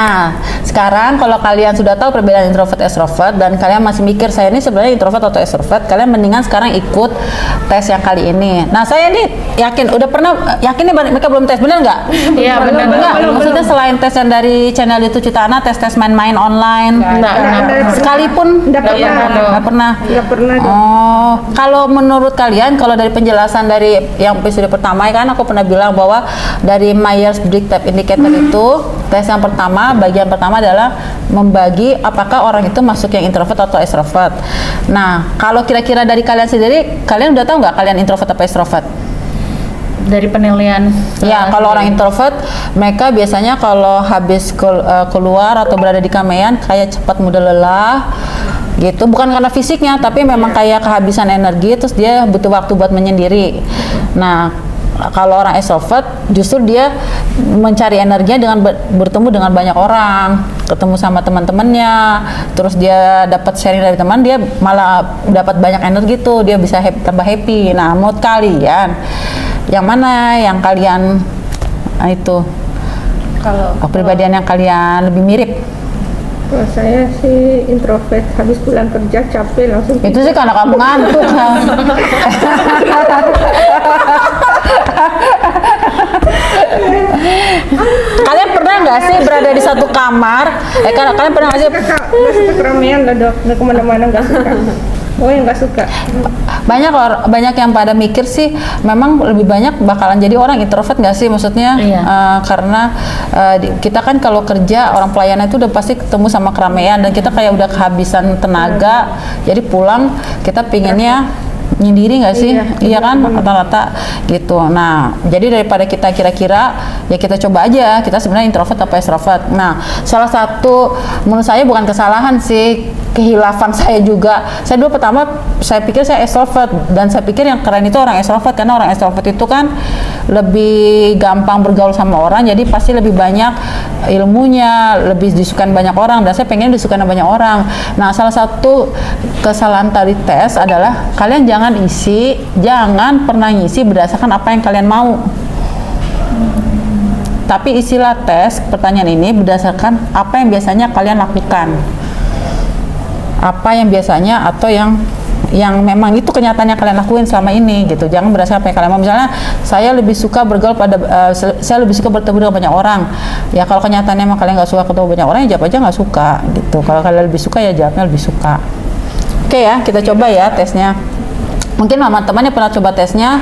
Nah, sekarang kalau kalian sudah tahu perbedaan introvert extrovert dan kalian masih mikir saya ini sebenarnya introvert atau extrovert, kalian mendingan sekarang ikut tes yang kali ini. Nah, saya ini yakin yakin nih mereka belum tes, benar nggak? Iya, benar. Maksudnya selain tes yang dari channel itu Citana, tes main-main online. Sekalipun Nggak pernah. Oh, kalau menurut kalian, kalau dari penjelasan dari yang episode pertama kan aku pernah bilang bahwa dari Myers-Briggs Type Indicator itu tes yang pertama, bagian pertama adalah membagi apakah orang itu masuk yang introvert atau extrovert. Nah, kalau kira-kira dari kalian sendiri, kalian udah tahu nggak kalian introvert atau extrovert? Dari penilaian. Ya, kalau orang introvert, mereka biasanya kalau habis keluar atau berada di keramaian kayak cepat mudah lelah gitu, bukan karena fisiknya tapi memang kayak kehabisan energi, terus dia butuh waktu buat menyendiri. Nah, kalau orang extrovert justru dia mencari energinya dengan bertemu dengan banyak orang, ketemu sama teman-temannya, terus dia dapat sharing dari teman, dia malah dapat banyak energi tuh, dia bisa tambah happy. Nah, menurut kalian yang mana yang kalian itu Kalau kepribadian yang kalian lebih mirip? Kalau saya sih introvert, habis pulang kerja capek langsung Itu sih karena kamu ngantuk. Kalian pernah nggak sih berada di satu kamar? Kalian pernah nggak sih? nggak suka keramaian lah dok, nggak kemana-mana, nggak suka. Oh yang nggak suka. Banyak yang pada mikir sih, memang lebih banyak bakalan jadi orang introvert nggak sih, maksudnya? Iya. Karena kita kan kalau kerja orang pelayanan itu udah pasti ketemu sama keramaian dan kita kayak udah kehabisan tenaga, jadi pulang kita pinginnya nyendiri nggak sih? Iya kan, rata-rata gitu. Nah, jadi daripada kita kira-kira, ya kita coba aja kita sebenarnya introvert atau extrovert. Nah, salah satu menurut saya bukan kesalahan sih, kehilafan saya juga. Saya dulu pertama saya pikir saya extrovert, dan saya pikir yang keren itu orang extrovert, karena orang extrovert itu kan lebih gampang bergaul sama orang, jadi pasti lebih banyak ilmunya, lebih disukai banyak orang, dan saya pengen disukai banyak orang. Nah, salah satu kesalahan tadi tes adalah kalian jangan pernah ngisi berdasarkan apa yang kalian mau. Tapi isilah tes pertanyaan ini berdasarkan apa yang biasanya kalian lakukan. Apa yang biasanya atau yang memang itu kenyataannya kalian lakuin selama ini gitu. Jangan berdasarkan apa yang kalian mau. Misalnya saya lebih suka bergaul saya lebih suka bertemu dengan banyak orang. Ya kalau kenyataannya emang kalian nggak suka ketemu banyak orang, ya jawab aja nggak suka gitu. Kalau kalian lebih suka, ya jawabnya lebih suka. Oke ya, kita coba ya tesnya. Mungkin teman-teman yang pernah coba tesnya,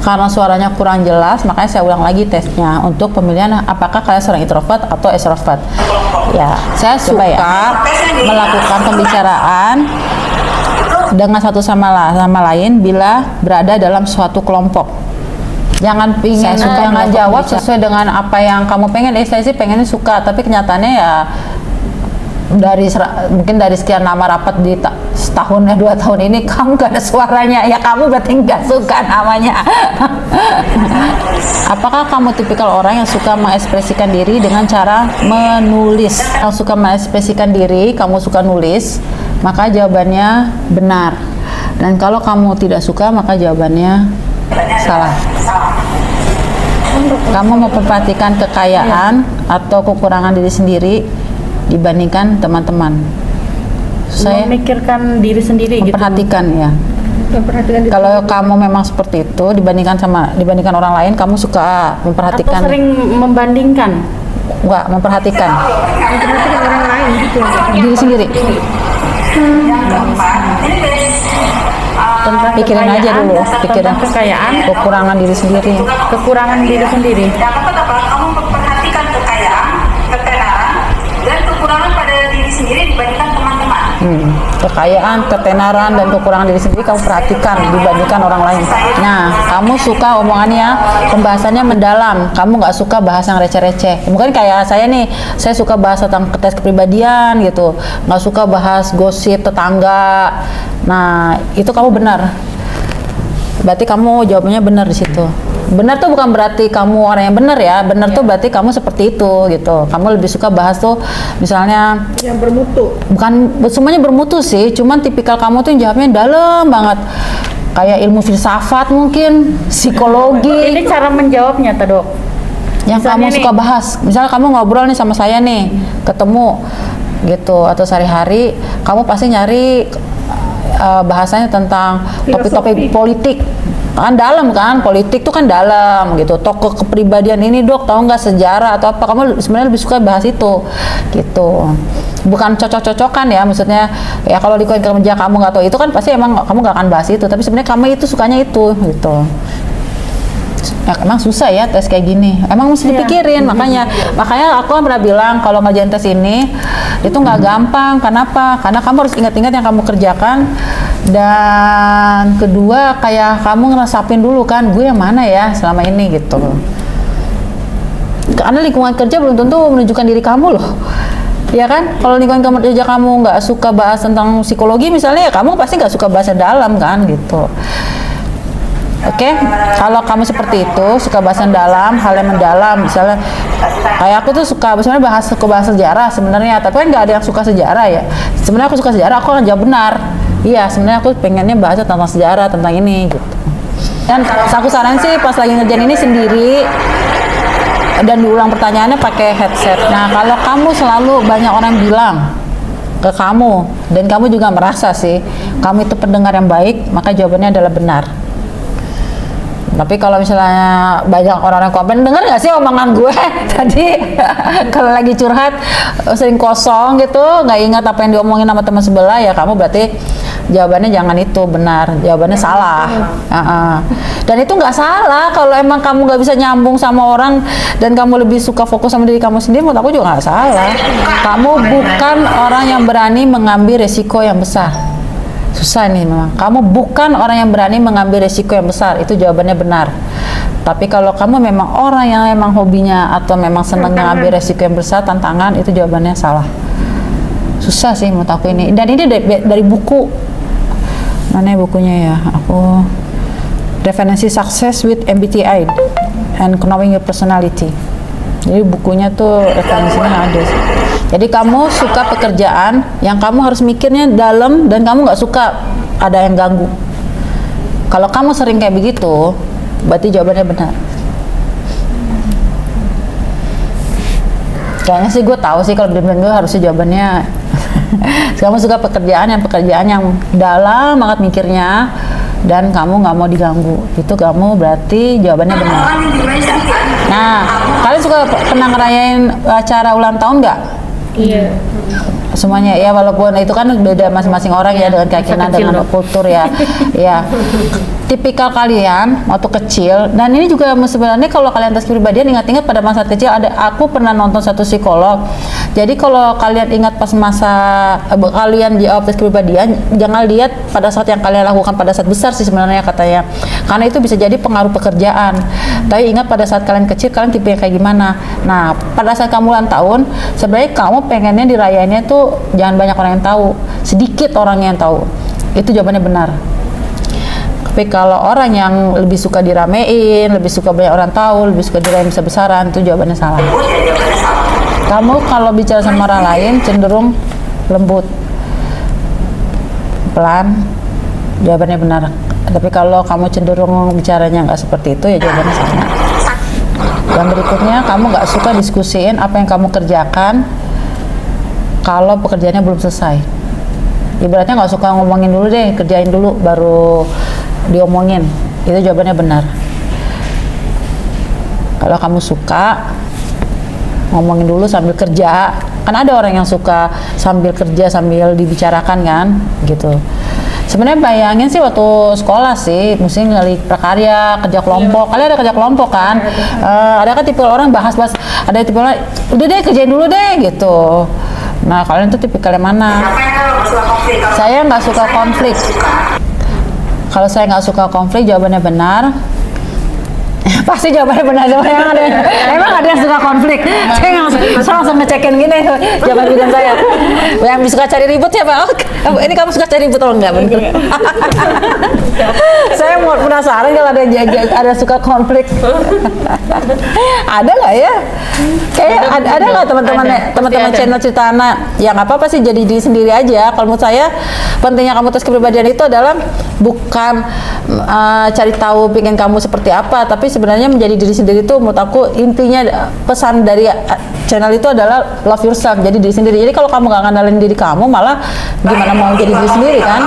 karena suaranya kurang jelas, makanya saya ulang lagi tesnya untuk pemilihan apakah kalian seorang introvert atau extrovert. Ya, saya suka melakukan pembicaraan dengan satu sama lain bila berada dalam suatu kelompok. Jangan jangan jawab sesuai dengan apa yang kamu pengen. Saya sih pengennya suka, tapi kenyataannya ya mungkin dari sekian nama rapat di setahun 2 tahun ini kamu gak ada suaranya, ya kamu berarti nggak suka namanya. Apakah kamu tipikal orang yang suka mengekspresikan diri dengan cara menulis? Yang suka mengekspresikan diri, kamu suka nulis, maka jawabannya benar. Dan kalau kamu tidak suka, maka jawabannya salah. Kamu memperhatikan kekayaan atau kekurangan diri sendiri dibandingkan teman-teman. Saya memikirkan diri sendiri memperhatikan gitu. Ya. Kalau kamu memang seperti itu dibandingkan orang lain, kamu suka memperhatikan. Atau sering membandingkan? Enggak, memperhatikan orang lain gitu. Diri sendiri. Pikirin aja dulu, pikirin kekayaan, kekurangan diri sendiri. Kekurangan diri sendiri. Dapat apa? Kamu memperhatikan kekayaan, ketenaran, dan kekurangan pada diri sendiri dibandingkan teman-teman. Kekayaan, ketenaran, dan kekurangan diri sendiri kamu perhatikan dibandingkan orang lain. Nah, kamu suka omongannya, pembahasannya mendalam. Kamu nggak suka bahas yang receh-receh. Mungkin kayak saya nih, saya suka bahas tentang tes kepribadian gitu. Nggak suka bahas gosip tetangga. Nah, itu kamu benar. Berarti kamu jawabannya benar di situ. Benar tuh bukan berarti kamu orang yang benar ya. Benar tuh berarti kamu seperti itu gitu. Kamu lebih suka bahas tuh misalnya yang bermutu. Bukan semuanya bermutu sih, cuman tipikal kamu tuh yang jawabnya dalam banget. Kayak ilmu filsafat mungkin, psikologi. Ini cara menjawabnya, Dok. yang Misalnya kamu nih. suka bahas. Misalnya kamu ngobrol nih sama saya nih, ketemu gitu, atau sehari-hari kamu pasti nyari bahasanya tentang topik-topik Filosofi. politik. Kan dalam kan, politik tuh kan dalam gitu. Tokoh kepribadian ini dok, tahu nggak sejarah atau apa? Kamu sebenarnya lebih suka bahas itu, gitu. Bukan cocok-cocokan ya, maksudnya ya kalau di kerja kamu nggak tahu itu kan pasti emang kamu nggak akan bahas itu. Tapi sebenarnya kamu itu sukanya itu, gitu. Ya, emang susah ya tes kayak gini. Emang mesti dipikirin, makanya aku kan pernah bilang kalau ngerjain tes ini itu nggak gampang. Kenapa? Karena kamu harus ingat-ingat yang kamu kerjakan, dan kedua kayak kamu ngerasapin dulu kan, gue yang mana ya selama ini gitu. Karena lingkungan kerja belum tentu menunjukkan diri kamu loh. Ya kan, kalau lingkungan kerja kamu nggak suka bahas tentang psikologi misalnya, ya kamu pasti nggak suka bahasa dalam kan gitu. Oke, kalau kamu seperti itu, suka bahasa dalam, hal yang mendalam, misalnya kayak aku tuh suka sebenarnya bahasa sejarah sebenarnya, tapi kan nggak ada yang suka sejarah ya. Sebenarnya aku suka sejarah, aku akan jawab benar. Iya, sebenarnya aku pengennya bahas tentang sejarah, tentang ini gitu. Dan aku saran sih pas lagi ngerjain ini sendiri dan diulang pertanyaannya pakai headset. Nah, kalau kamu selalu banyak orang bilang ke kamu dan kamu juga merasa sih kamu itu pendengar yang baik, maka jawabannya adalah benar. Tapi kalau misalnya banyak orang-orang komen, dengar nggak sih omongan gue tadi kalau lagi curhat sering kosong gitu, nggak ingat apa yang diomongin sama teman sebelah, ya kamu berarti jawabannya jangan itu benar, jawabannya salah. Dan itu nggak salah kalau emang kamu nggak bisa nyambung sama orang dan kamu lebih suka fokus sama diri kamu sendiri, menurut aku juga nggak salah. Kamu bukan orang yang berani mengambil resiko yang besar. Susah nih memang. Kamu bukan orang yang berani mengambil resiko yang besar, itu jawabannya benar. Tapi kalau kamu memang orang yang memang hobinya atau memang senang mengambil resiko yang besar, tantangan, itu jawabannya salah. Susah sih menurut aku ini. Dan ini dari buku. Mana ya bukunya ya? Aku Definisi Success with MBTI and Knowing Your Personality. Jadi bukunya tuh referensinya ada sih. Jadi kamu suka pekerjaan yang kamu harus mikirnya dalam dan kamu nggak suka ada yang ganggu. Kalau kamu sering kayak begitu, berarti jawabannya benar. Kayaknya sih gue tahu sih kalau benar-benar gue harusnya jawabannya. Kamu suka pekerjaan yang dalam banget mikirnya dan kamu nggak mau diganggu. Itu kamu berarti jawabannya benar. Nah, kalian suka pernah ngerayain acara ulang tahun nggak? Iya. Semuanya ya, walaupun itu kan beda masing-masing orang ya dengan keyakinan, dengan kultur ya. Ya. Tipikal kalian waktu kecil, dan ini juga sebenarnya kalau kalian tes kepribadian, ingat-ingat pada masa kecil aku pernah nonton satu psikolog. Jadi kalau kalian ingat pas masa kalian jawab tes kepribadian, jangan lihat pada saat yang kalian lakukan pada saat besar sih sebenarnya katanya. Karena itu bisa jadi pengaruh pekerjaan. Tapi ingat pada saat kalian kecil, kalian tipe yang kayak gimana. Nah, pada saat kamu ulang tahun, sebenarnya kamu pengennya dirayainnya tuh jangan banyak orang yang tahu, sedikit orang yang tahu. Itu jawabannya benar. Tapi kalau orang yang lebih suka diramein, lebih suka banyak orang tahu, lebih suka dirayain besar-besaran, itu jawabannya salah. Kamu kalau bicara sama orang lain cenderung lembut, pelan, jawabannya benar. Tapi kalau kamu cenderung bicaranya nggak seperti itu, ya jawabannya salah. Yang berikutnya, kamu nggak suka diskusiin apa yang kamu kerjakan kalau pekerjaannya belum selesai. Ibaratnya nggak suka ngomongin dulu deh, kerjain dulu baru diomongin. Itu jawabannya benar. Kalau kamu suka ngomongin dulu sambil kerja, kan ada orang yang suka sambil kerja sambil dibicarakan kan, gitu. Sebenarnya bayangin sih waktu sekolah sih, mesti ngelik prakarya, kerja kelompok. Kalian ada kerja kelompok kan? Ada kan tipe orang bahas-bahas, ada tipe orang, udah deh kerjain dulu deh gitu. Nah, kalian tuh tipikal yang mana? Saya nggak suka konflik. Kalau saya nggak suka konflik, jawabannya benar. Pasti jawabannya benar. Emang ada yang suka konflik? Saya langsung ngecekin gini jawaban bidang saya. Yang suka cari ribut siapa? Oh, ini kamu suka cari ribut atau enggak? Bener. Saya mau penasaran kalau ada suka konflik. Ada nggak ya? Kayak ada nggak teman-teman channel cerita anak? Ya nggak apa-apa sih, jadi diri sendiri aja. Kalau menurut saya pentingnya kamu tes kepribadian itu adalah bukan cari tahu pengen kamu seperti apa, tapi sebenarnya menjadi diri sendiri itu menurut aku intinya pesan dari channel itu adalah love yourself, jadi diri sendiri. Jadi kalau kamu nggak ngandalin diri kamu, malah gimana mau jadi diri sendiri kan?